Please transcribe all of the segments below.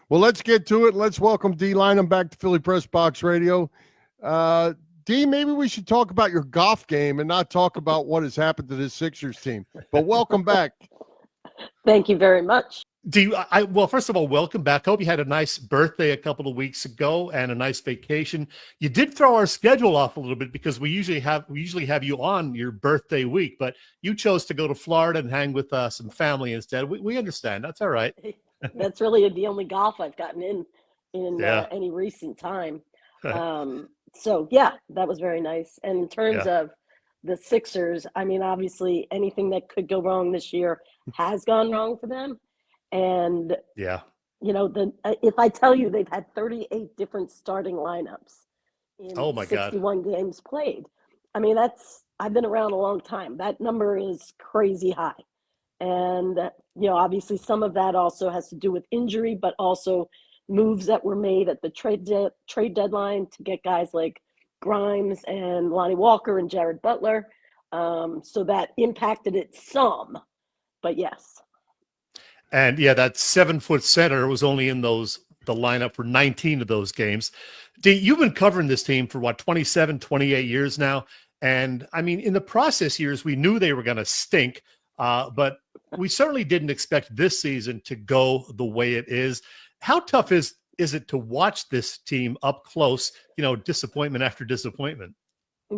Well, let's get to it. Let's welcome Dei Lynam back to Philly Pressbox Radio. Dei, maybe we should talk about your golf game and not talk about what has happened to this Sixers team. But welcome back. Thank you very much. Well, first of all, welcome back. Hope you had a nice birthday a couple of weeks ago and a nice vacation. You did throw our schedule off a little bit because we usually have you on your birthday week, but you chose to go to Florida and hang with some family instead. We understand. That's all right. That's really the only golf I've gotten in any recent time. So yeah, that was very nice. And in terms of the Sixers, I mean, obviously anything that could go wrong this year has gone wrong for them. And if I tell you they've had 38 different starting lineups in 61 games played, I mean, I've been around a long time. That number is crazy high. And, obviously some of that also has to do with injury, but also moves that were made at the trade deadline to get guys like Grimes and Lonnie Walker and Jared Butler. So that impacted it some, but yes. And that 7-foot center was only in the lineup for 19 of those games. Dei, you've been covering this team for 27, 28 years now. And I mean, in the process years, we knew they were going to stink, but we certainly didn't expect this season to go the way it is. How tough is it to watch this team up close, disappointment after disappointment?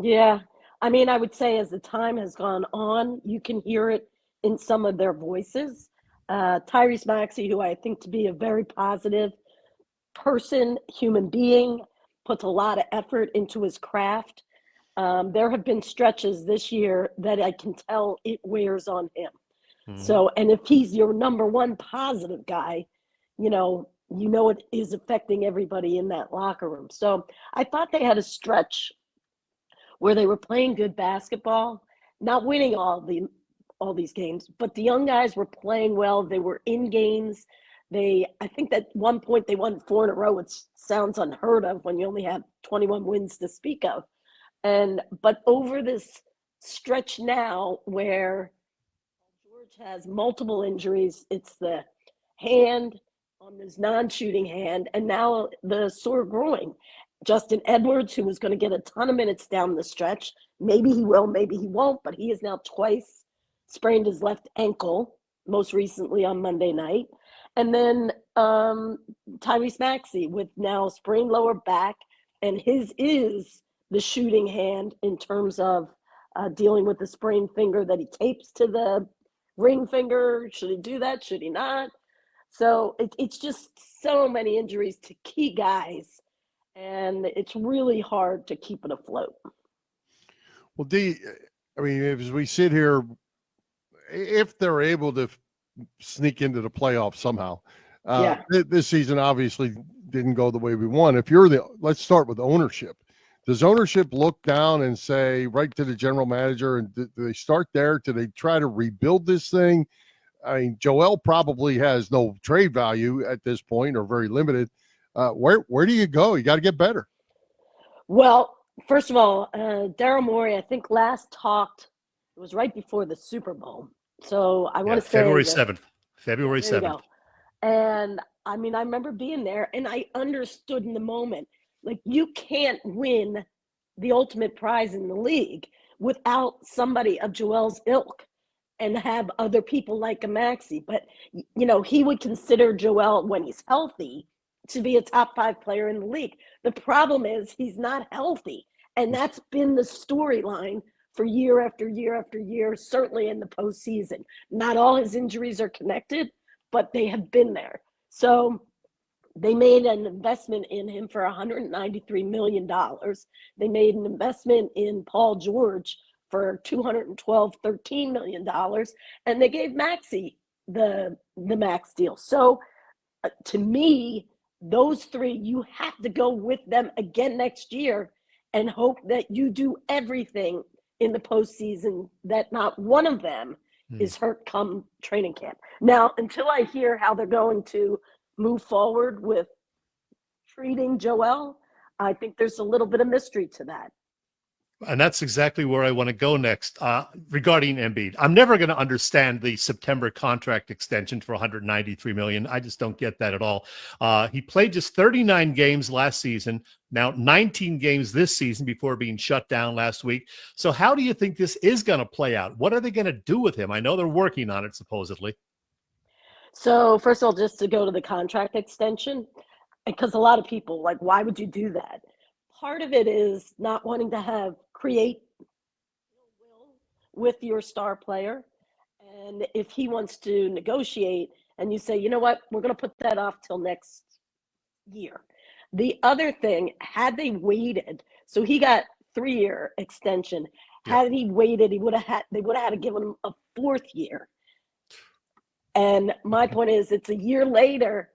Yeah. I mean, I would say as the time has gone on, you can hear it in some of their voices. Tyrese Maxey, who I think to be a very positive person, human being, puts a lot of effort into his craft. There have been stretches this year that I can tell it wears on him. Mm-hmm. So, and if he's your number one positive guy, it is affecting everybody in that locker room. So I thought they had a stretch where they were playing good basketball, not winning all these games, but the young guys were playing well. They were in games. I think at one point they won 4 in a row, which sounds unheard of when you only have 21 wins to speak of. But over this stretch now where George has multiple injuries, it's the hand on his non-shooting hand, and now the sore groin. Justin Edwards, who was going to get a ton of minutes down the stretch, maybe he will, maybe he won't, but he is now twice sprained his left ankle, most recently on Monday night. And then Tyrese Maxey with now sprained lower back, and his is the shooting hand in terms of dealing with the sprained finger that he tapes to the ring finger. Should he do that? Should he not? So it's just so many injuries to key guys, and it's really hard to keep it afloat. Well, Dei, I mean, as we sit here, if they're able to sneak into the playoffs somehow, this season obviously didn't go the way we want. Let's start with ownership. Does ownership look down and say right to the general manager, and do they start there? Do they try to rebuild this thing? I mean, Joel probably has no trade value at this point, or very limited. Where do you go? You got to get better. Well, first of all, Daryl Morey, I think last talked, it was right before the Super Bowl. So I want to say February 7th. February 7th. And I mean, I remember being there, and I understood in the moment, like, you can't win the ultimate prize in the league without somebody of Joel's ilk and have other people like a Maxey. But, he would consider Joel, when he's healthy, to be a top 5 player in the league. The problem is he's not healthy. And that's been the storyline for year after year after year, certainly in the postseason. Not all his injuries are connected, but they have been there. So they made an investment in him for $193 million. They made an investment in Paul George for $13 million. And they gave Maxey the max deal. So to me, those 3, you have to go with them again next year and hope that you do everything in the postseason that not one of them is hurt come training camp. Now, until I hear how they're going to move forward with treating Joel, I think there's a little bit of mystery to that. And that's exactly where I want to go next regarding Embiid. I'm never going to understand the September contract extension for $193 million. I just don't get that at all. He played just 39 games last season, now 19 games this season before being shut down last week. So how do you think this is going to play out? What are they going to do with him? I know they're working on it, supposedly. So first of all, just to go to the contract extension, because a lot of people like, why would you do that? Part of it is not wanting to create will with your star player. And if he wants to negotiate and you say, you know what, we're going to put that off till next year. The other thing, had they waited, so he got 3-year extension. Had he waited, they would have had to give him a 4th year. And my point is, it's a year later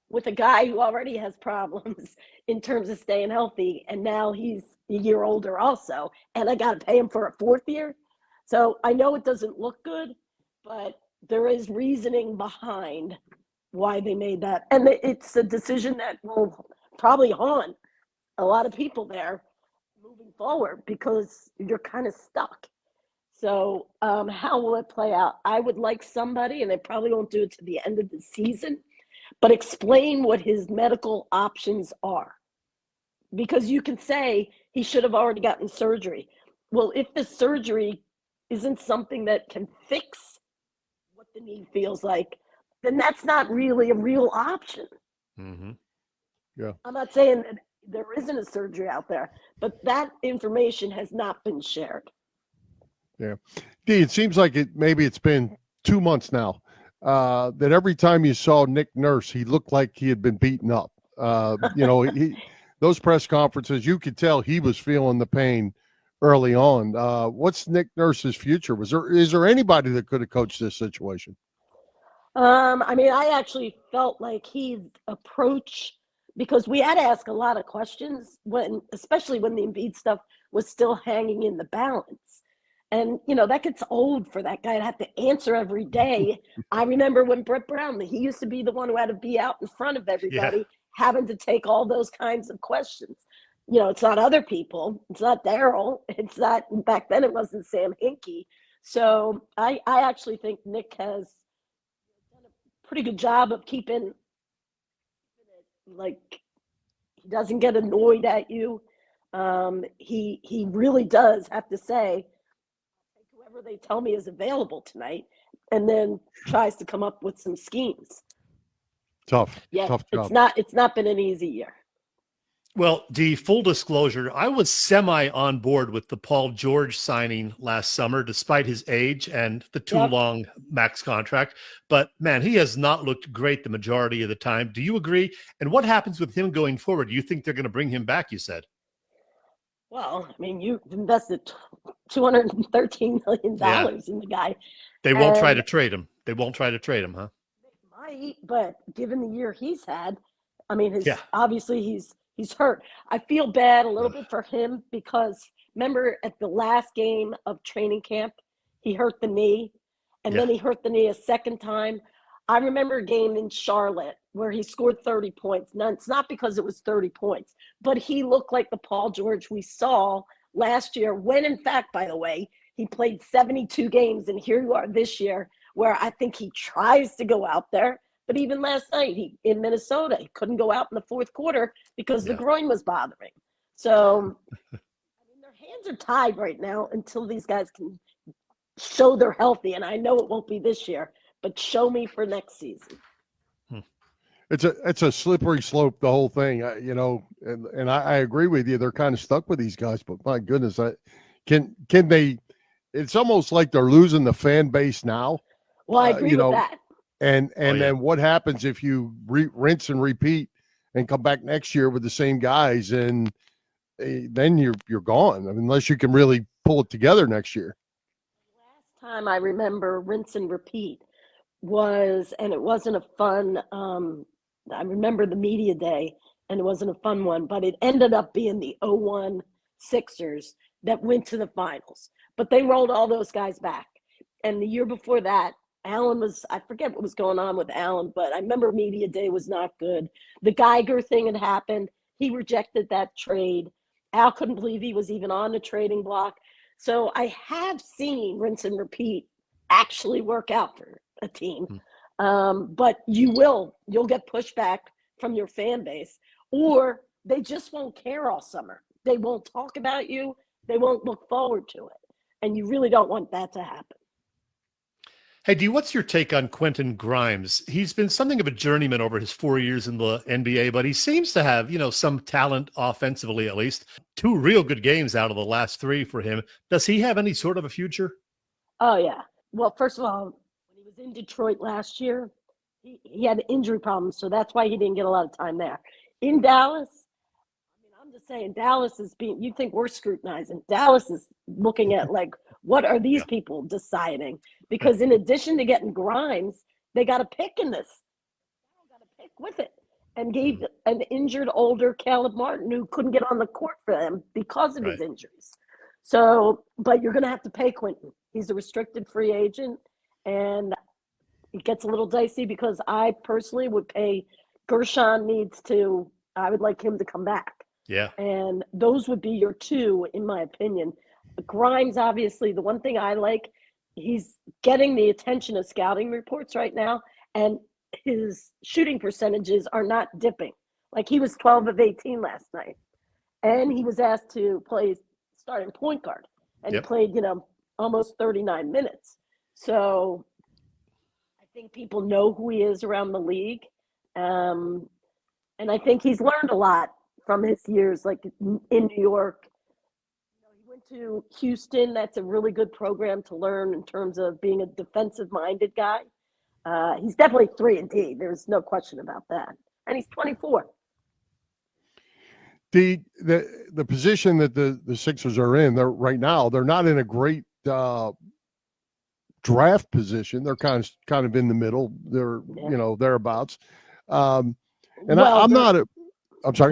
with a guy who already has problems in terms of staying healthy, and now he's a year older also, and I got to pay him for a 4th year. So I know it doesn't look good, but there is reasoning behind why they made that. And it's a decision that will probably haunt a lot of people there moving forward because you're kind of stuck. So how will it play out? I would like somebody, and they probably won't do it to the end of the season, but explain what his medical options are. Because you can say he should have already gotten surgery. Well, if the surgery isn't something that can fix what the knee feels like, then that's not really a real option. Mm-hmm. Yeah. I'm not saying that there isn't a surgery out there, but that information has not been shared. Yeah. Dee, it seems like maybe it's been 2 months now that every time you saw Nick Nurse, he looked like he had been beaten up. Those press conferences, you could tell he was feeling the pain early on. What's Nick Nurse's future? Is there anybody that could have coached this situation? I actually felt like his approach, because we had to ask a lot of questions especially when the Embiid stuff was still hanging in the balance. And, that gets old for that guy to have to answer every day. I remember when Brett Brown, he used to be the one who had to be out in front of everybody, having to take all those kinds of questions. It's not other people. It's not Daryl. It's not, back then it wasn't Sam Hinkie. So I actually think Nick has done a pretty good job of keeping like, he doesn't get annoyed at you. He really does have to say, whoever they tell me is available tonight, and then tries to come up with some schemes. Tough job. It's not been an easy year. Well, the full disclosure, I was semi on board with the Paul George signing last summer, despite his age and the too long max contract. But man, he has not looked great the majority of the time. Do you agree? And what happens with him going forward? Do you think they're going to bring him back? You said. Well, you've invested $213 million in the guy. They won't try to trade him. They won't try to trade him, huh? They might, but given the year he's had, obviously he's hurt. I feel bad a little bit for him because remember at the last game of training camp, he hurt the knee, and then he hurt the knee a second time. I remember a game in Charlotte where he scored 30 points. Now, it's not because it was 30 points, but he looked like the Paul George we saw last year when, in fact, by the way, he played 72 games. And here you are this year where I think he tries to go out there. But even last night in Minnesota, he couldn't go out in the 4th quarter because the groin was bothering. So their hands are tied right now until these guys can show they're healthy. And I know it won't be this year, but show me for next season. It's a slippery slope, the whole thing, and I agree with you. They're kind of stuck with these guys, but my goodness, can they? It's almost like they're losing the fan base now. Well, I agree with that. And then what happens if you rinse and repeat and come back next year with the same guys, and then you're gone. Unless you can really pull it together next year. Last time I remember rinse and repeat and it wasn't a fun. I remember the media day, and it wasn't a fun one, but it ended up being the 0-1 Sixers that went to the finals. But they rolled all those guys back. And the year before that, I forget what was going on with Allen, but I remember media day was not good. The Geiger thing had happened. He rejected that trade. Al couldn't believe he was even on the trading block. So I have seen rinse and repeat actually work out for a team. But you'll get pushback from your fan base, or they just won't care all summer. They won't talk about you. They won't look forward to it. And you really don't want that to happen. Hey, Dee, what's your take on Quentin Grimes? He's been something of a journeyman over his 4 years in the NBA, but he seems to have, some talent offensively, at least. 2 real good games out of the last 3 for him. Does he have any sort of a future? Oh, yeah. Well, first of all, when he was in Detroit last year, he had injury problems, so that's why he didn't get a lot of time there. In Dallas, I'm just saying, Dallas is being, you think we're scrutinizing. Dallas is looking at, like, what are these people deciding? Because in addition to getting Grimes, they got a pick in this. They got a pick with it and gave an injured older Caleb Martin who couldn't get on the court for them because of his injuries. So, but you're going to have to pay Quentin. He's a restricted free agent, and it gets a little dicey because I personally would pay Gershon I would like him to come back. Yeah. And those would be your 2, in my opinion. Grimes, obviously, the one thing I like, he's getting the attention of scouting reports right now, and his shooting percentages are not dipping. Like, he was 12 of 18 last night, and he was asked to play starting point guard, and he played, almost 39 minutes. So I think people know who he is around the league, and I think he's learned a lot from his years, like in New York. He went to Houston. That's a really good program to learn in terms of being a defensive-minded guy. He's definitely 3-and-D. There's no question about that. And he's 24. The position that the Sixers are in, they're not in a great draft position. They're kind of in the middle. They're thereabouts. I'm sorry.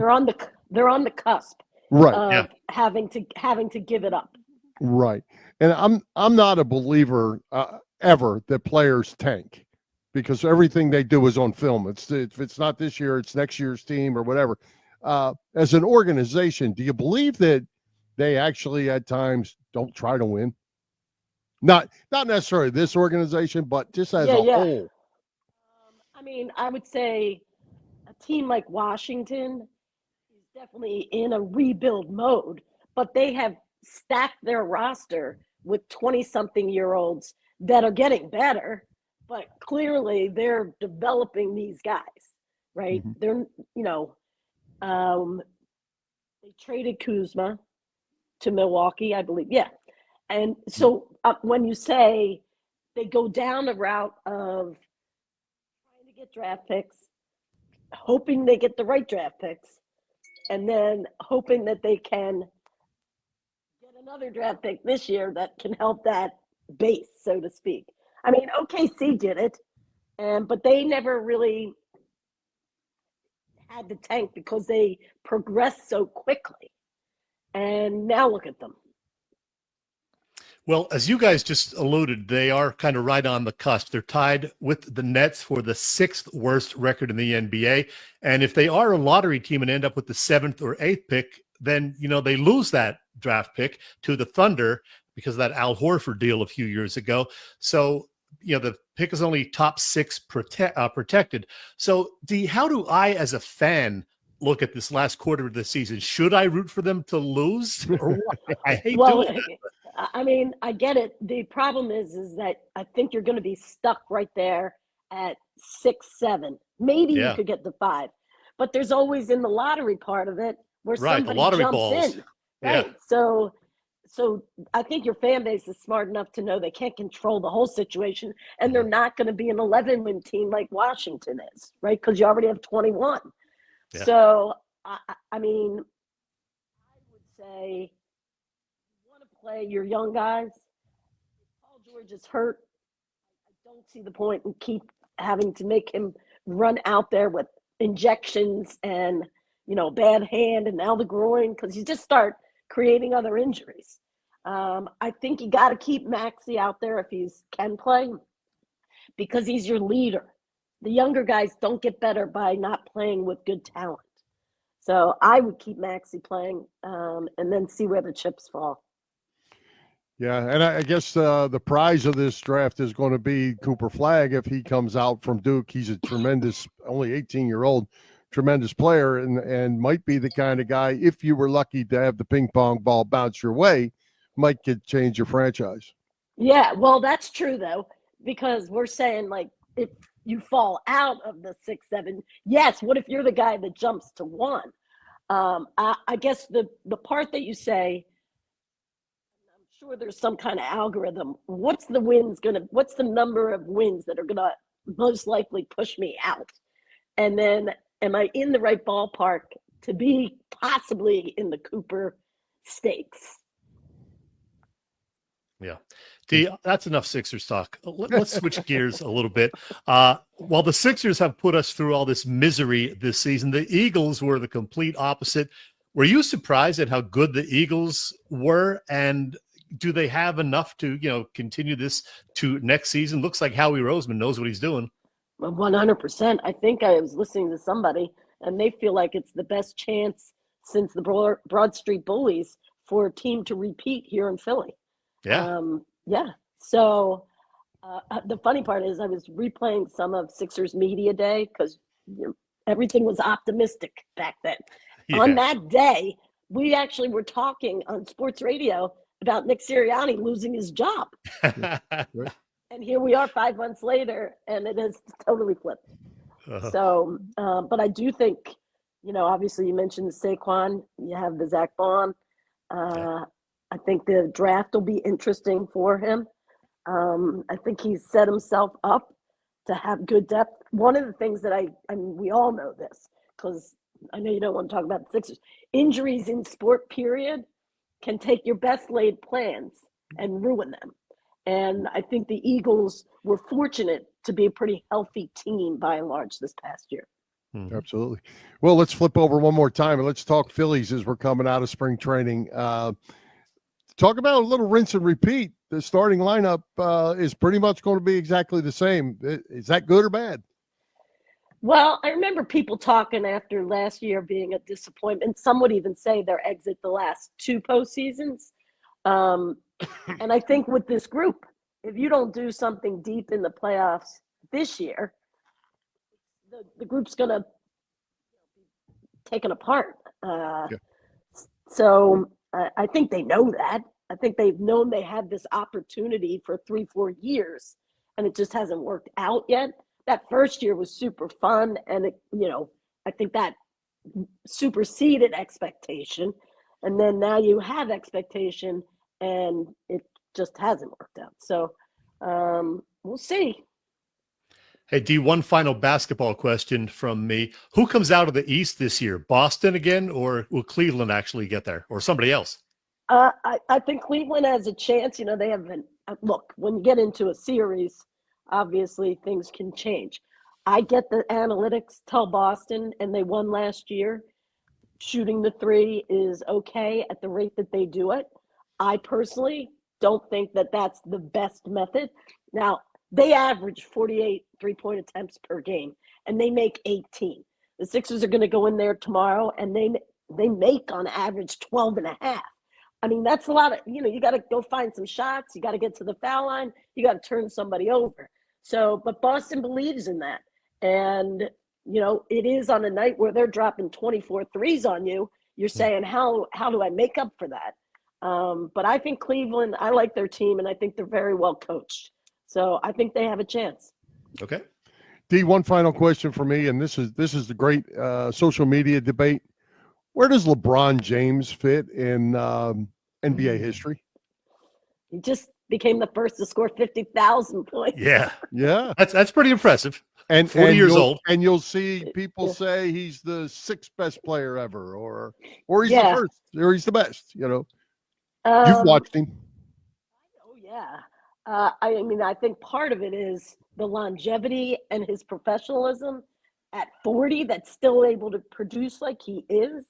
They're on the cusp, right? Having to give it up, right. And I'm not a believer ever that players tank, because everything they do is on film. If it's not this year, it's next year's team or whatever. As an organization, do you believe that they actually at times don't try to win? Not necessarily this organization, but just as a whole. I would say a team like Washington is definitely in a rebuild mode, but they have stacked their roster with 20-something-year-olds that are getting better, but clearly they're developing these guys, right? Mm-hmm. They traded Kuzma to Milwaukee, I believe. Yeah. And so when you say they go down the route of trying to get draft picks, hoping they get the right draft picks, and then hoping that they can get another draft pick this year that can help that base, so to speak. OKC did it, but they never really had the tank because they progressed so quickly. And now look at them. Well, as you guys just alluded, they are kind of right on the cusp. They're tied with the Nets for the 6th worst record in the NBA. And if they are a lottery team and end up with the 7th or 8th pick, then, they lose that draft pick to the Thunder because of that Al Horford deal a few years ago. So, the pick is only top 6 protected. So, how do I, as a fan, look at this last quarter of the season? Should I root for them to lose? Or what? I hate doing that. I get it. The problem is that I think you're going to be stuck right there at 6, 7. Maybe you could get to 5, but there's always in the lottery part of it where somebody jumps balls. in. Right. Yeah. So I think your fan base is smart enough to know they can't control the whole situation, and they're not going to be an 11-win team like Washington is, right? Because you already have 21. Yeah. So I would say, play your young guys. If Paul George is hurt, I don't see the point in keep having to make him run out there with injections and bad hand and now the groin, because you just start creating other injuries. I think you got to keep Maxey out there if he can play, because he's your leader. The younger guys don't get better by not playing with good talent. So I would keep Maxey playing and then see where the chips fall. Yeah, and I guess the prize of this draft is going to be Cooper Flagg if he comes out from Duke. He's a tremendous, only 18-year-old, tremendous player, and might be the kind of guy, if you were lucky to have the ping pong ball bounce your way, might change your franchise. Yeah, well, that's true, though, because we're saying, like, if you fall out of the 6, 7, yes, what if you're the guy that jumps to 1? I guess the part that you say, sure there's some kind of algorithm. What's the number of wins that are gonna most likely push me out? And then am I in the right ballpark to be possibly in the Cooper stakes? Yeah. That's enough Sixers talk. Let's switch gears a little bit. While the Sixers have put us through all this misery this season, the Eagles were the complete opposite. Were you surprised at how good the Eagles were? And do they have enough to, continue this to next season? Looks like Howie Roseman knows what he's doing. 100%. I think I was listening to somebody, and they feel like it's the best chance since the Broad Street Bullies for a team to repeat here in Philly. Yeah. Yeah. So the funny part is I was replaying some of Sixers Media Day because everything was optimistic back then. Yeah. On that day, we actually were talking on sports radio about Nick Sirianni losing his job. And here we are 5 months later, and it has totally flipped. Uh-huh. So, but I do think, obviously you mentioned Saquon, you have the Zach Bond. I think the draft will be interesting for him. I think he's set himself up to have good depth. One of the things that I mean, we all know this, because I know you don't want to talk about the Sixers. Injuries in sport, period, can take your best laid plans and ruin them. And I think the Eagles were fortunate to be a pretty healthy team by and large this past year. Absolutely. Well, let's flip over one more time and let's talk Phillies as we're coming out of spring training. Talk about a little rinse and repeat. The starting lineup is pretty much going to be exactly the same. Is that good or bad? Well, I remember people talking after last year being a disappointment. Some would even say their exit the last 2 postseasons. And I think with this group, if you don't do something deep in the playoffs this year, the group's going to be taken apart. So I think they know that. I think they've known they had this opportunity for 3-4 years, and it just hasn't worked out yet. That first year was super fun, and I think that superseded expectation. And then now you have expectation, and it just hasn't worked out. So we'll see. Hey, D, one final basketball question from me. Who comes out of the East this year? Boston again, or will Cleveland actually get there, or somebody else? I think Cleveland has a chance. They haven't. Look, when you get into a series, obviously things can change. I get the analytics tell Boston, and they won last year. Shooting the 3 is okay at the rate that they do it. I personally don't think that that's the best method. Now, they average 48 3-point attempts per game, and they make 18. The Sixers are going to go in there tomorrow, and they make on average 12 and a half. I mean, that's a lot of, you got to go find some shots. You got to get to the foul line. You got to turn somebody over. So, but Boston believes in that. And, it is on a night where they're dropping 24 threes on you. You're saying, how do I make up for that? But I think Cleveland, I like their team, and I think they're very well coached. So I think they have a chance. Okay. D, one final question for me, and this is the great social media debate. Where does LeBron James fit in NBA history? He just became the first to score 50,000 points. Yeah. Yeah. That's pretty impressive. And 40 years old. And you'll see people say he's the 6th best player ever, or he's the first, or he's the best, You've watched him. Oh, yeah. I think part of it is the longevity and his professionalism at 40 that's still able to produce like he is,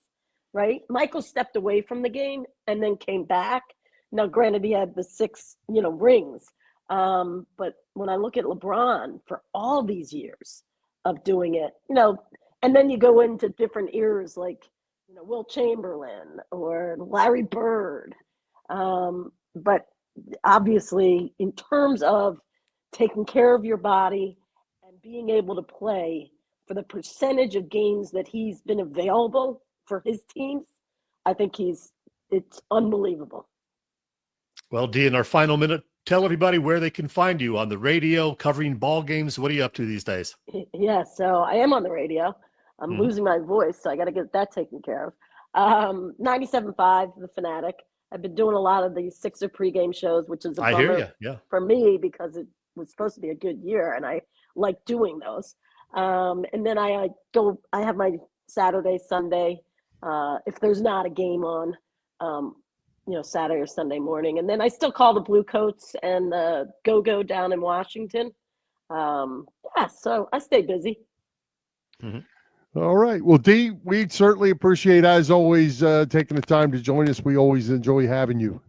right? Michael stepped away from the game and then came back. Now, granted, he had the 6, rings. But when I look at LeBron for all these years of doing it, and then you go into different eras like Will Chamberlain or Larry Bird. But obviously, in terms of taking care of your body and being able to play for the percentage of games that he's been available for his teams, I think it's unbelievable. Well, Dee, in our final minute, tell everybody where they can find you on the radio, covering ball games. What are you up to these days? Yeah, so I am on the radio. I'm losing my voice, so I got to get that taken care of. 97.5, The Fanatic. I've been doing a lot of these Sixer pregame shows, which is a bummer for me because it was supposed to be a good year, and I like doing those. And then I have my Saturday, Sunday, if there's not a game on, Saturday or Sunday morning. And then I still call the Blue Coats and the Go-Go down in Washington. So I stay busy. Mm-hmm. All right. Well, Dee, we certainly appreciate, as always, taking the time to join us. We always enjoy having you.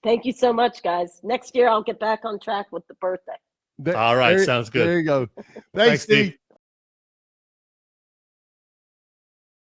Thank you so much, guys. Next year, I'll get back on track with the birthday. All right. Sounds good. There you go. Thanks, Dee.